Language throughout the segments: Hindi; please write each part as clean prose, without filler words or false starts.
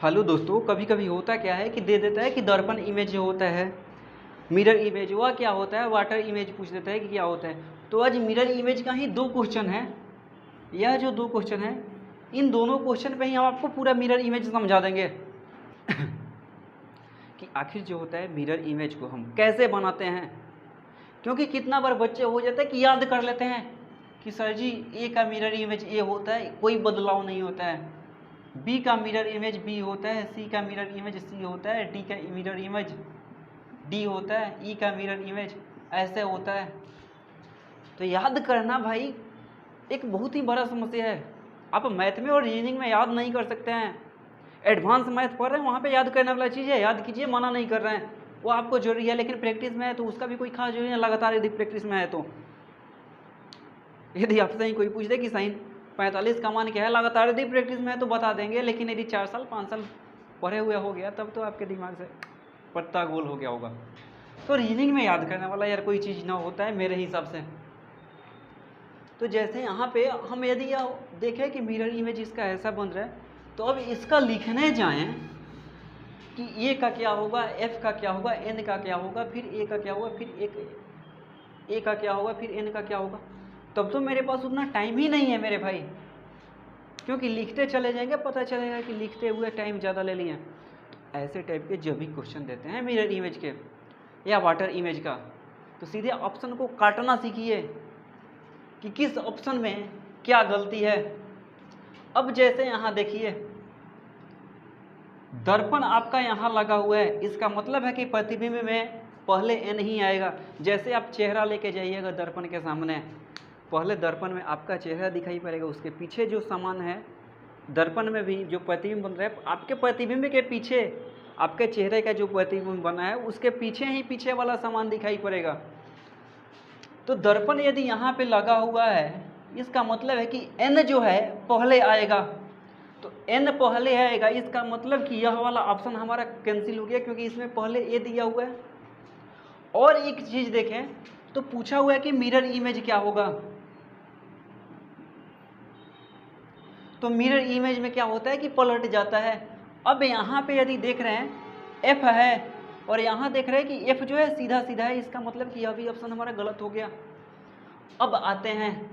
हेलो दोस्तों, कभी कभी होता क्या है कि दे देता है कि दर्पण इमेज जो होता है, मिरर इमेज, वह क्या होता है, वाटर इमेज पूछ देता है कि क्या होता है। तो आज मिरर इमेज का ही दो क्वेश्चन है। यह जो दो क्वेश्चन है, इन दोनों क्वेश्चन पे ही हम आपको पूरा मिरर इमेज समझा देंगे कि आखिर जो होता है मिरर इमेज को हम कैसे बनाते हैं। क्योंकि कितना बार बच्चे हो जाते हैं कि याद कर लेते हैं कि सर जी ए का मिरर इमेज ए होता है, कोई बदलाव नहीं होता है। बी का मिरर इमेज बी होता है, सी का मिरर इमेज सी होता है, डी का मिरर इमेज डी होता है, ई का मिरर इमेज ऐसे होता है। तो याद करना भाई एक बहुत ही बड़ा समस्या है। आप मैथ में और रीजनिंग में याद नहीं कर सकते हैं। एडवांस मैथ पढ़ रहे हैं, वहाँ पे याद करने वाला चीज़ है, याद कीजिए, मना नहीं कर रहे हैं, वो आपको जरूरी है। लेकिन प्रैक्टिस में है तो उसका भी कोई खास जरूरी है, लगातार यदि प्रैक्टिस में है तो। यदि आपसे ही कोई पूछ दे कि साइन 45 का मान क्या है, लगातार यदि प्रैक्टिस में है तो बता देंगे। लेकिन यदि 4 साल 5 साल पढ़े हुए हो गया तब तो आपके दिमाग से पत्ता गोल हो गया होगा। तो रीजनिंग में याद करने वाला यार कोई चीज़ ना होता है मेरे हिसाब से। तो जैसे यहाँ पे हम यदि देखें कि मिरर इमेज इसका ऐसा बन रहा है, तो अब इसका लिखने जाएं कि ए का क्या होगा, एफ का क्या होगा, एन का क्या होगा, फिर ए का क्या होगा, फिर ए का क्या होगा, फिर एन का क्या होगा, तब तो मेरे पास उतना टाइम ही नहीं है मेरे भाई। क्योंकि लिखते चले जाएंगे, पता चलेगा कि लिखते हुए टाइम ज़्यादा ले लिए। ऐसे टाइप के जब भी क्वेश्चन देते हैं मिरर इमेज के या वाटर इमेज का, तो सीधे ऑप्शन को काटना सीखिए कि किस ऑप्शन में क्या गलती है। अब जैसे यहाँ देखिए, दर्पण आपका यहाँ लगा हुआ है, इसका मतलब है कि प्रतिबिंब में पहले एन ही आएगा। जैसे आप चेहरा लेके जाइएगा दर्पण के सामने, पहले दर्पण में आपका चेहरा दिखाई पड़ेगा, उसके पीछे जो सामान है दर्पण में भी जो प्रतिबिंब बन रहा है, आपके प्रतिबिंब के पीछे, आपके चेहरे का जो प्रतिबिंब बना है उसके पीछे ही पीछे वाला सामान दिखाई पड़ेगा। तो दर्पण यदि यहाँ पे लगा हुआ है, इसका मतलब है कि एन जो है पहले आएगा। तो एन पहले आएगा, इसका मतलब कि यह वाला ऑप्शन हमारा कैंसिल हो गया, क्योंकि इसमें पहले ए दिया हुआ है। और एक चीज देखें तो पूछा हुआ है कि मिरर इमेज क्या होगा। तो मिरर इमेज में क्या होता है कि पलट जाता है। अब यहाँ पे यदि देख रहे हैं एफ है और यहाँ देख रहे हैं कि एफ जो है सीधा सीधा है, इसका मतलब कि यह भी ऑप्शन हमारा गलत हो गया। अब आते हैं,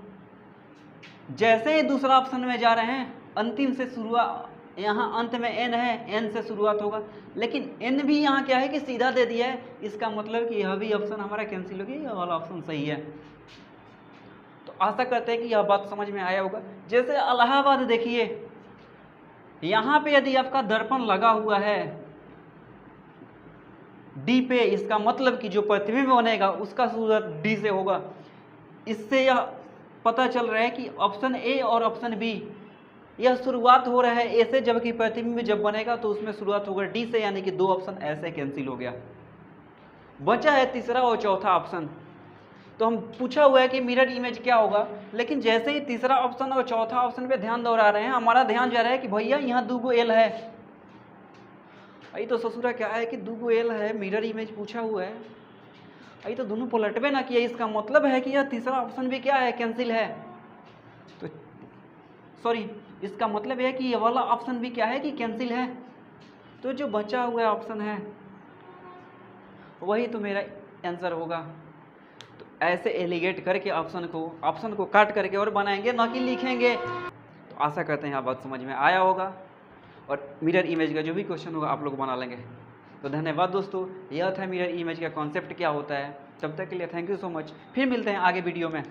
जैसे ही दूसरा ऑप्शन में जा रहे हैं, अंतिम से शुरुआत, यहाँ अंत में एन है, एन से शुरुआत होगा, लेकिन एन भी यहाँ क्या है कि सीधा दे दिया है, इसका मतलब कि यह भी ऑप्शन हमारा कैंसिल हो गया, यह वाला ऑप्शन सही है। तो आशा करते हैं कि यह बात समझ में आया होगा। जैसे इलाहाबाद देखिए, यहाँ पे यदि आपका दर्पण लगा हुआ है डी पे, इसका मतलब कि जो प्रतिबिंब बनेगा उसका शुरुआत डी से होगा। इससे यह पता चल रहा है कि ऑप्शन ए और ऑप्शन बी यह शुरुआत हो रहा है ए से, जबकि प्रतिबिंब जब बनेगा तो उसमें शुरुआत होगा डी से, यानी कि दो ऑप्शन ऐसे कैंसिल हो गया। बचा है तीसरा और चौथा ऑप्शन। तो हम पूछा हुआ है कि मिरर इमेज क्या होगा, लेकिन जैसे ही तीसरा ऑप्शन और चौथा ऑप्शन पे ध्यान दौड़ा रहे हैं, हमारा ध्यान जा रहा है कि भैया यहाँ दूगो एल है। अई तो ससुरा क्या है कि दूगो एल है, मिरर इमेज पूछा हुआ है, अई तो दोनों पलटबे ना किया, इसका मतलब है कि यह तीसरा ऑप्शन भी क्या है, कैंसिल है। तो सॉरी, इसका मतलब है कि ये वाला ऑप्शन भी क्या है कि कैंसिल है। तो जो बचा हुआ ऑप्शन है वही तो मेरा आंसर होगा। तो ऐसे एलिगेट करके ऑप्शन को काट करके और बनाएंगे, ना कि लिखेंगे। तो आशा करते हैं यह बात समझ में आया होगा, और मिरर इमेज का जो भी क्वेश्चन होगा आप लोग बना लेंगे। तो धन्यवाद दोस्तों, यह था मिरर इमेज का कॉन्सेप्ट क्या होता है। तब तक के लिए थैंक यू सो मच। फिर मिलते हैं आगे वीडियो में।